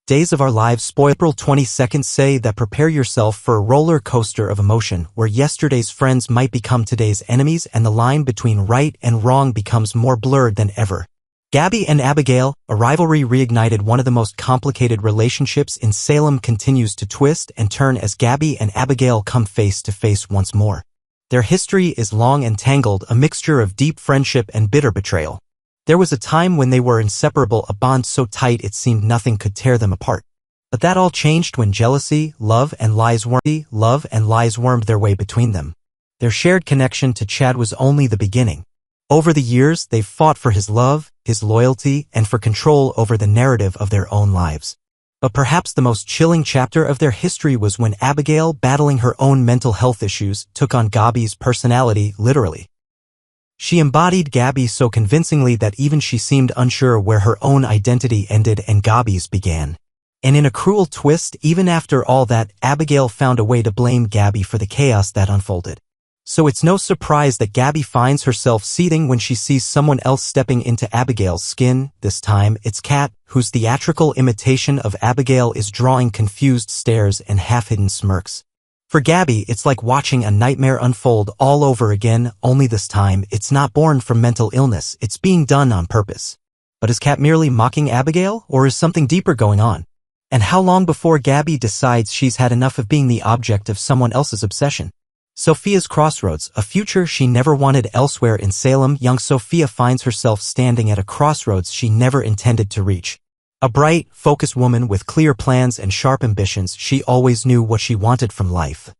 Days of Our Lives spoil. April 22nd say that prepare yourself for a roller coaster of emotion where yesterday's friends might become today's enemies and the line between right and wrong becomes more blurred than ever. Gabby and Abigail, a rivalry reignited. One of the most complicated relationships in Salem continues to twist and turn as Gabby and Abigail come face to face once more. Their history is long and tangled, a mixture of deep friendship and bitter betrayal. There was a time when they were inseparable, a bond so tight it seemed nothing could tear them apart. But that all changed when jealousy, love, and lies wormed their way between them. Their shared connection to Chad was only the beginning. Over the years, they've fought for his love, his loyalty, and for control over the narrative of their own lives. But perhaps the most chilling chapter of their history was when Abigail, battling her own mental health issues, took on Gabby's personality literally. She embodied Gabby so convincingly that even she seemed unsure where her own identity ended and Gabby's began. And in a cruel twist, even after all that, Abigail found a way to blame Gabby for the chaos that unfolded. So it's no surprise that Gabby finds herself seething when she sees someone else stepping into Abigail's skin. This time, it's Cat, whose theatrical imitation of Abigail is drawing confused stares and half-hidden smirks. For Gabby, it's like watching a nightmare unfold all over again, only this time, it's not born from mental illness, it's being done on purpose. But is Cat merely mocking Abigail, or is something deeper going on? And how long before Gabby decides she's had enough of being the object of someone else's obsession? Sophia's crossroads, a future she never wanted. Elsewhere in Salem, young Sophia finds herself standing at a crossroads she never intended to reach. A bright, focused woman with clear plans and sharp ambitions, she always knew what she wanted from life.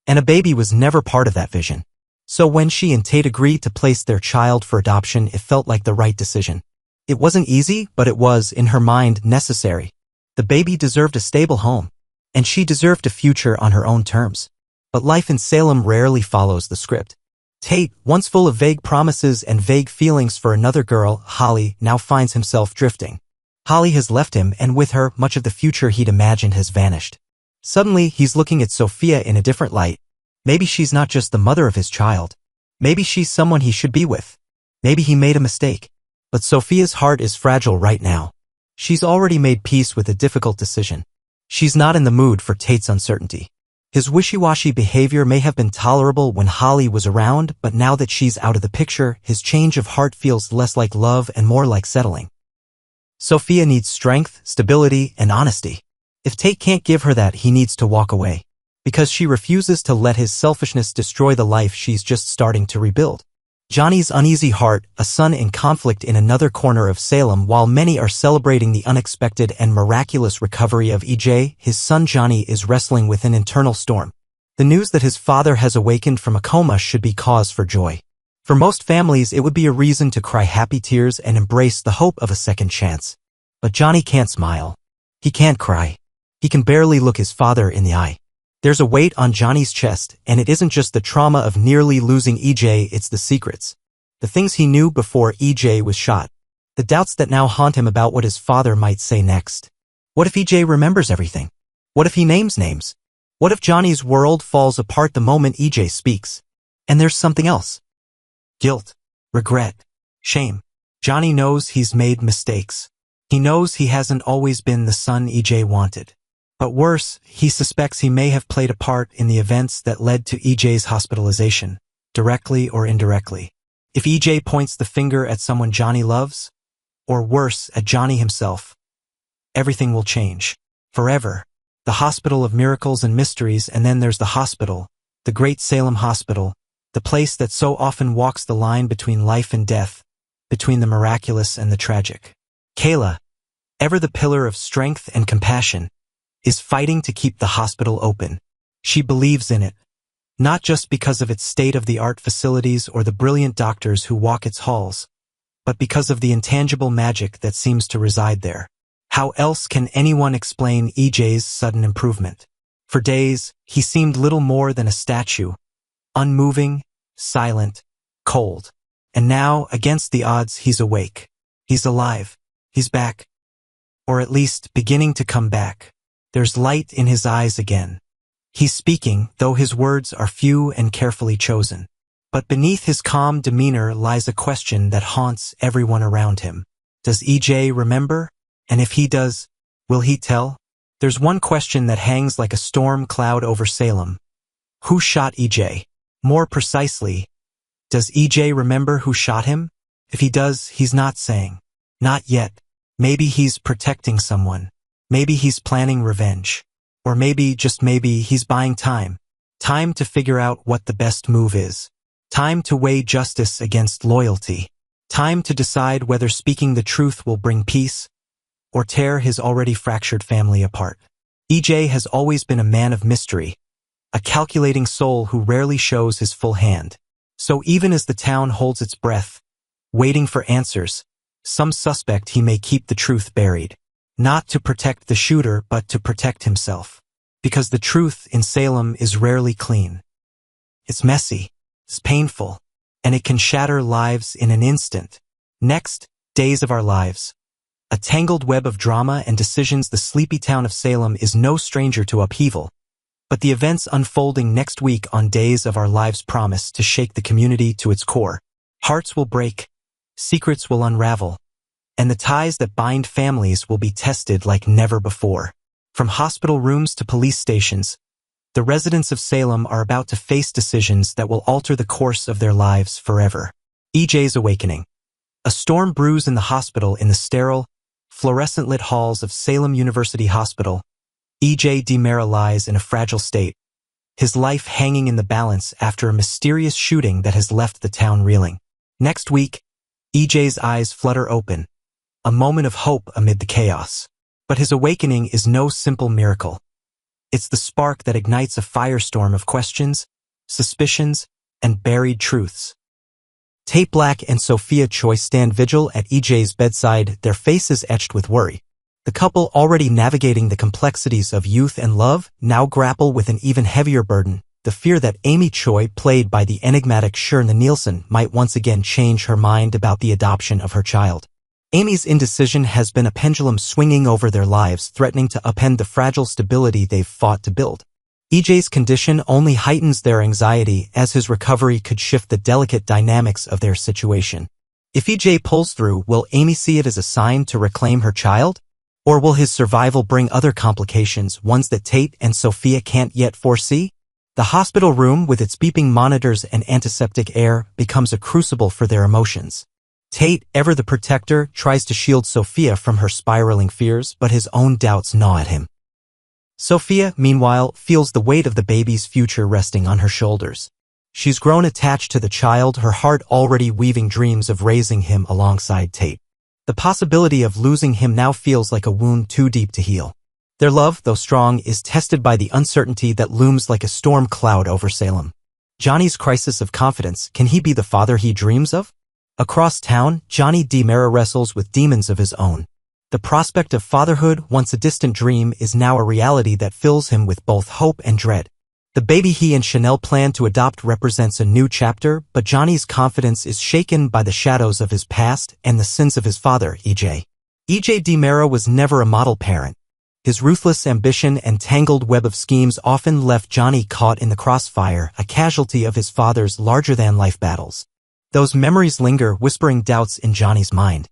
And a baby was never part of that vision. So when she and Tate agreed to place their child for adoption, it felt like the right decision. It wasn't easy, but it was, in her mind, necessary. The baby deserved a stable home. And she deserved a future on her own terms. But life in Salem rarely follows the script. Tate, once full of vague promises and vague feelings for another girl, Holly, now finds himself drifting. Holly has left him, and with her, much of the future he'd imagined has vanished. Suddenly, he's looking at Sophia in a different light. Maybe she's not just the mother of his child. Maybe she's someone he should be with. Maybe he made a mistake. But Sophia's heart is fragile right now. She's already made peace with a difficult decision. She's not in the mood for Tate's uncertainty. His wishy-washy behavior may have been tolerable when Holly was around, but now that she's out of the picture, his change of heart feels less like love and more like settling. Sophia needs strength, stability, and honesty. If Tate can't give her that, he needs to walk away. Because she refuses to let his selfishness destroy the life she's just starting to rebuild. Johnny's uneasy heart, a son in conflict in another corner of Salem. While many are celebrating the unexpected and miraculous recovery of EJ, his son Johnny is wrestling with an internal storm. The news that his father has awakened from a coma should be cause for joy. For most families, it would be a reason to cry happy tears and embrace the hope of a second chance. But Johnny can't smile. He can't cry. He can barely look his father in the eye. There's a weight on Johnny's chest, and it isn't just the trauma of nearly losing EJ, it's the secrets. The things he knew before EJ was shot. The doubts that now haunt him about what his father might say next. What if EJ remembers everything? What if he names names? What if Johnny's world falls apart the moment EJ speaks? And there's something else. Guilt, regret, shame. Johnny knows he's made mistakes. He knows he hasn't always been the son EJ wanted. But worse, he suspects he may have played a part in the events that led to EJ's hospitalization, directly or indirectly. If EJ points the finger at someone Johnny loves, or worse, at Johnny himself, everything will change. Forever. The hospital of miracles and mysteries, and then there's the hospital, the great Salem Hospital, the place that so often walks the line between life and death, between the miraculous and the tragic. Kayla, ever the pillar of strength and compassion, is fighting to keep the hospital open. She believes in it, not just because of its state-of-the-art facilities or the brilliant doctors who walk its halls, but because of the intangible magic that seems to reside there. How else can anyone explain EJ's sudden improvement? For days, he seemed little more than a statue, unmoving, silent, cold. And now, against the odds, he's awake. He's alive. He's back. Or at least beginning to come back. There's light in his eyes again. He's speaking, though his words are few and carefully chosen. But beneath his calm demeanor lies a question that haunts everyone around him. Does EJ remember? And if he does, Will he tell? There's one question that hangs like a storm cloud over Salem. Who shot EJ? More precisely, does EJ remember who shot him? If he does, he's not saying. Not yet. Maybe he's protecting someone. Maybe he's planning revenge. Or maybe, just maybe, he's buying time. Time to figure out what the best move is. Time to weigh justice against loyalty. Time to decide whether speaking the truth will bring peace or tear his already fractured family apart. EJ has always been a man of mystery, a calculating soul who rarely shows his full hand. So even as the town holds its breath, waiting for answers, some suspect he may keep the truth buried. Not to protect the shooter, but to protect himself. Because the truth in Salem is rarely clean. It's messy, it's painful, and it can shatter lives in an instant. Next, Days of Our Lives. A tangled web of drama and decisions. The sleepy town of Salem is no stranger to upheaval. But the events unfolding next week on Days of Our Lives promise to shake the community to its core. Hearts will break, secrets will unravel, and the ties that bind families will be tested like never before. From hospital rooms to police stations, the residents of Salem are about to face decisions that will alter the course of their lives forever. EJ's awakening. A storm brews in the hospital. In the sterile, fluorescent-lit halls of Salem University Hospital, EJ DiMera lies in a fragile state, his life hanging in the balance after a mysterious shooting that has left the town reeling. Next week, EJ's eyes flutter open, a moment of hope amid the chaos. But his awakening is no simple miracle. It's the spark that ignites a firestorm of questions, suspicions, and buried truths. Tate Black and Sophia Choi stand vigil at EJ's bedside, their faces etched with worry. The couple, already navigating the complexities of youth and love, now grapple with an even heavier burden, the fear that Amy Choi, played by the enigmatic Shirna Nielsen, might once again change her mind about the adoption of her child. Amy's indecision has been a pendulum swinging over their lives, threatening to upend the fragile stability they've fought to build. EJ's condition only heightens their anxiety, as his recovery could shift the delicate dynamics of their situation. If EJ pulls through, will Amy see it as a sign to reclaim her child? Or will his survival bring other complications, ones that Tate and Sophia can't yet foresee? The hospital room, with its beeping monitors and antiseptic air, becomes a crucible for their emotions. Tate, ever the protector, tries to shield Sophia from her spiraling fears, but his own doubts gnaw at him. Sophia, meanwhile, feels the weight of the baby's future resting on her shoulders. She's grown attached to the child, her heart already weaving dreams of raising him alongside Tate. The possibility of losing him now feels like a wound too deep to heal. Their love, though strong, is tested by the uncertainty that looms like a storm cloud over Salem. Johnny's crisis of confidence. Can he be the father he dreams of? Across town, Johnny DiMera wrestles with demons of his own. The prospect of fatherhood, once a distant dream, is now a reality that fills him with both hope and dread. The baby he and Chanel plan to adopt represents a new chapter, but Johnny's confidence is shaken by the shadows of his past and the sins of his father, EJ. EJ DiMera was never a model parent. His ruthless ambition and tangled web of schemes often left Johnny caught in the crossfire, a casualty of his father's larger-than-life battles. Those memories linger, whispering doubts in Johnny's mind.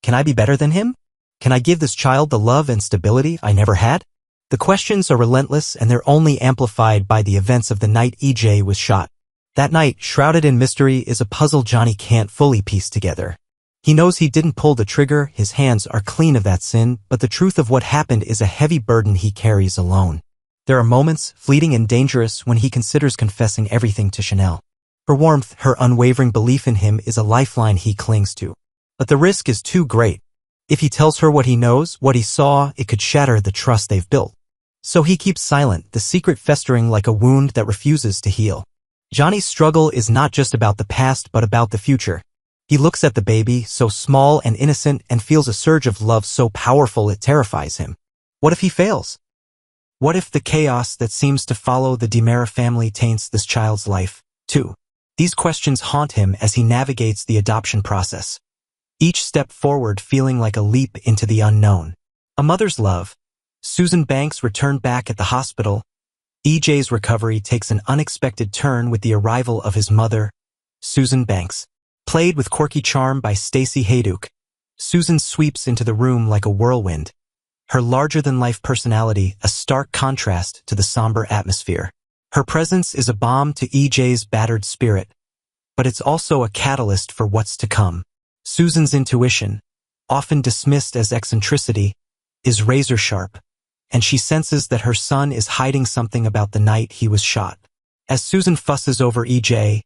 Can I be better than him? Can I give this child the love and stability I never had? The questions are relentless, and they're only amplified by the events of the night EJ was shot. That night, shrouded in mystery, is a puzzle Johnny can't fully piece together. He knows he didn't pull the trigger, his hands are clean of that sin, but the truth of what happened is a heavy burden he carries alone. There are moments, fleeting and dangerous, when he considers confessing everything to Chanel. Her warmth, her unwavering belief in him, is a lifeline he clings to. But the risk is too great. If he tells her what he knows, what he saw, it could shatter the trust they've built. So he keeps silent, the secret festering like a wound that refuses to heal. Johnny's struggle is not just about the past but about the future. He looks at the baby, so small and innocent, and feels a surge of love so powerful it terrifies him. What if he fails? What if the chaos that seems to follow the DiMera family taints this child's life, too? These questions haunt him as he navigates the adoption process. Each step forward feeling like a leap into the unknown. A mother's love. Susan Banks returned back at the hospital. EJ's recovery takes an unexpected turn with the arrival of his mother, Susan Banks. Played with quirky charm by Stacey Hayduke, Susan sweeps into the room like a whirlwind, her larger-than-life personality a stark contrast to the somber atmosphere. Her presence is a balm to EJ's battered spirit, but it's also a catalyst for what's to come. Susan's intuition, often dismissed as eccentricity, is razor-sharp, and she senses that her son is hiding something about the night he was shot. As Susan fusses over EJ,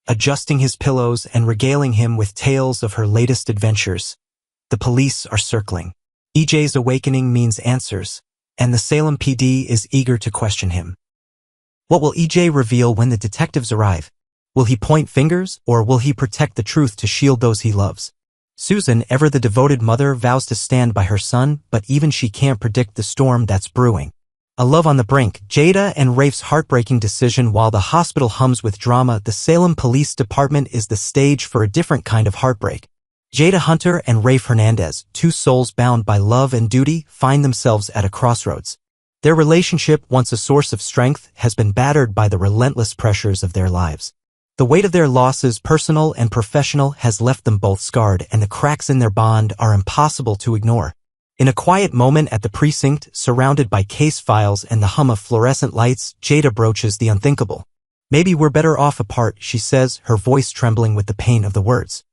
adjusting his pillows and regaling him with tales of her latest adventures, the police are circling. EJ's awakening means answers, and the Salem PD is eager to question him. What will EJ reveal when the detectives arrive? Will he point fingers, or will he protect the truth to shield those he loves? Susan, ever the devoted mother, vows to stand by her son, but even she can't predict the storm that's brewing. A love on the brink, Jada and Rafe's heartbreaking decision. While the hospital hums with drama, the Salem Police Department is the stage for a different kind of heartbreak. Jada Hunter and Rafe Hernandez, two souls bound by love and duty, find themselves at a crossroads. Their relationship, once a source of strength, has been battered by the relentless pressures of their lives. The weight of their losses, personal and professional, has left them both scarred, and the cracks in their bond are impossible to ignore. In a quiet moment at the precinct, surrounded by case files and the hum of fluorescent lights, Jada broaches the unthinkable. "Maybe we're better off apart," she says, her voice trembling with the pain of the words.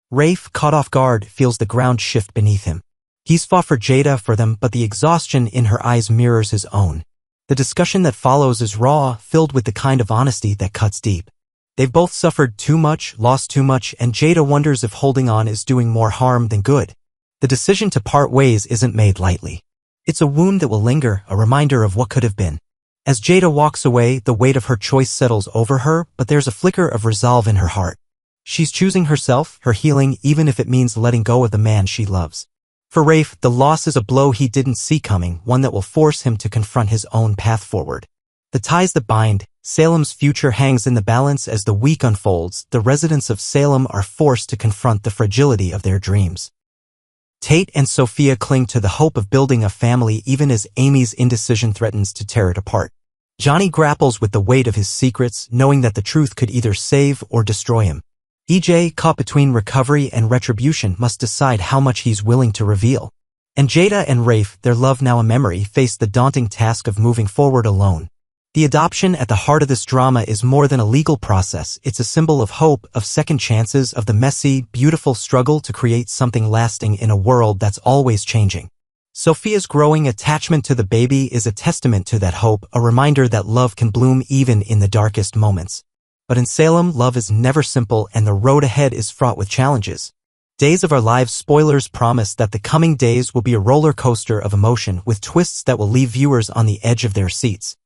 Rafe, caught off guard, feels the ground shift beneath him. He's fought for Jada, for them, but the exhaustion in her eyes mirrors his own. The discussion that follows is raw, filled with the kind of honesty that cuts deep. They've both suffered too much, lost too much, and Jada wonders if holding on is doing more harm than good. The decision to part ways isn't made lightly. It's a wound that will linger, a reminder of what could have been. As Jada walks away, the weight of her choice settles over her, but there's a flicker of resolve in her heart. She's choosing herself, her healing, even if it means letting go of the man she loves. For Rafe, the loss is a blow he didn't see coming, one that will force him to confront his own path forward. The ties that bind, Salem's future hangs in the balance. As the week unfolds, the residents of Salem are forced to confront the fragility of their dreams. Tate and Sophia cling to the hope of building a family even as Amy's indecision threatens to tear it apart. Johnny grapples with the weight of his secrets, knowing that the truth could either save or destroy him. EJ, caught between recovery and retribution, must decide how much he's willing to reveal. And Jada and Rafe, their love now a memory, face the daunting task of moving forward alone. The adoption at the heart of this drama is more than a legal process. It's a symbol of hope, of second chances, of the messy, beautiful struggle to create something lasting in a world that's always changing. Sophia's growing attachment to the baby is a testament to that hope, a reminder that love can bloom even in the darkest moments. But in Salem, love is never simple, and the road ahead is fraught with challenges. Days of Our Lives spoilers promise that the coming days will be a roller coaster of emotion, with twists that will leave viewers on the edge of their seats.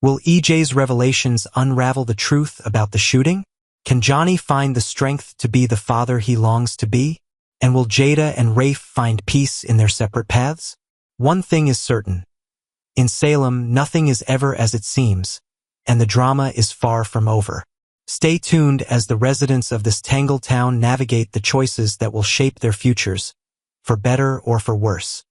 Will EJ's revelations unravel the truth about the shooting? Can Johnny find the strength to be the father he longs to be? And will Jada and Rafe find peace in their separate paths? One thing is certain. In Salem, nothing is ever as it seems, and the drama is far from over. Stay tuned as the residents of this tangled town navigate the choices that will shape their futures, for better or for worse.